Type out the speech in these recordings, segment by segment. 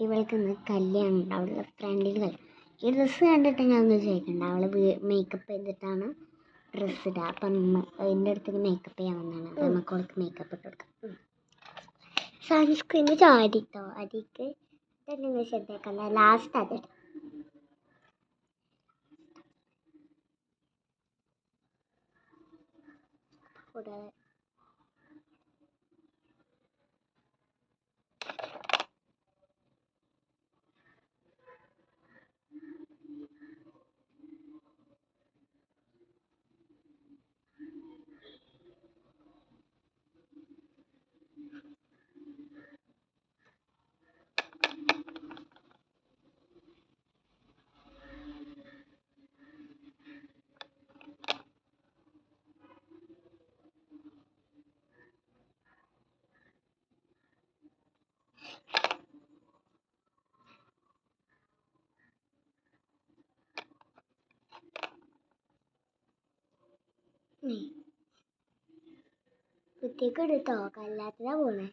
ഇവൾക്ക് ഇന്ന് കല്യാണം ഉണ്ട്. അവളുടെ ഫ്രണ്ടിന് ഈ ഡ്രസ്സ് കണ്ടിട്ട് ഞാൻ ഒന്ന് ചോദിക്കണ്ട. അവൾ മേക്കപ്പ് ചെയ്തിട്ടാണ് ഡ്രസ്സ് ഇടുക. അപ്പം എൻ്റെ അടുത്തേക്ക് മേക്കപ്പ് ചെയ്യാൻ വന്നതാണ്. അപ്പം നമുക്ക് അവൾക്ക് മേക്കപ്പ് ഇട്ട് കൊടുക്കാം. സൺസ്ക്രീന് ചാടിട്ടോ അതിക്ക് തന്നെ ശ്രദ്ധിക്കണ്ട. ലാസ്റ്റ് അതിടും. കൂടാതെ കുത്തിക്ക് ഇട്ടോ കല്യാണത്തിനാ പോണേ.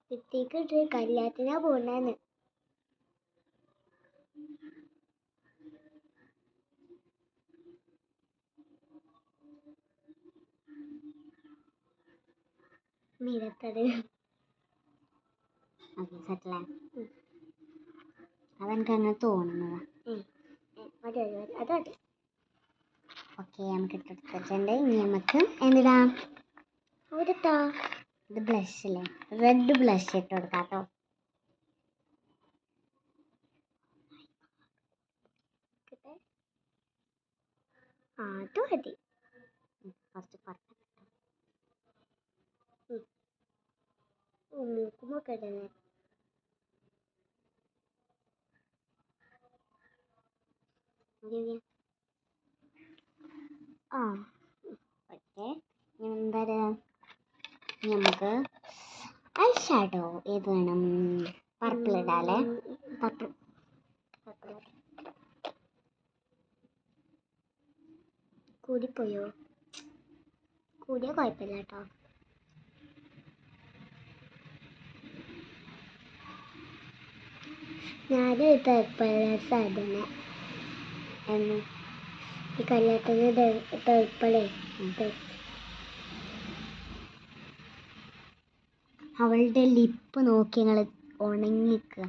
കുത്തിക്ക് ഇട്ട് കല്യാണത്തിനാ പോണേന്ന്. മീരത്തത് സെറ്റിലാ. അതെനിക്ക് അങ്ങനെ തോന്നുന്നതാ. അതെ ഓക്കെ, നമുക്ക് ഇട്ടെടുത്തിട്ടുണ്ട്. ഇനി നമുക്ക് എന്തിടാം? അവിടെത്താ ഇത് ബ്ലഷ് അല്ലേ, റെഡ് ബ്ലഷ് ഇട്ട് കൊടുക്കാം കേട്ടോ. അത് മതി. കുറച്ച് മൂക്കുമൊക്കെ ഇടുന്നേ. ആ ഓക്കെ, എന്താ നമുക്ക് ഐ ഷാഡോ ഏത് വേണം? പർപ്പിൾ ഇടാല്ലേ? പർപ്പിൾ കൂടിപ്പോയോ? കൂടിയ കുഴപ്പമില്ല കേട്ടോ. ഞാൻ സാധന എന്ന് ഈ കല്യാണത്തിന് തെർപ്പളേ. അവളുടെ ലിപ്പ് നോക്കി ഞങ്ങൾ ഉണങ്ങിക്കുക.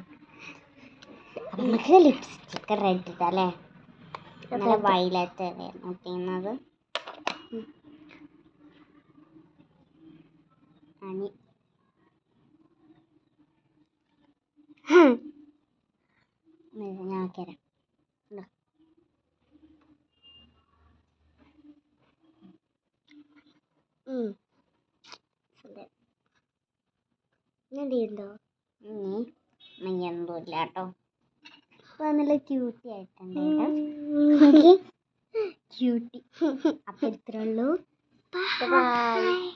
നമുക്ക് ലിപ്സ്റ്റിക്ക് റെഡ് ഇട്ടല്ലേ? നല്ല വയലറ്റ് അല്ലേ നോക്കുന്നത്? ഞാൻ തരാം. എന്തോ എന്തോ ഇല്ല കേട്ടോ. അപ്പൊ നല്ല ക്യൂട്ടി ആയിട്ടുണ്ട്. ക്യൂട്ടി. അപ്പൊ ഇത്രേ ഉള്ളൂ.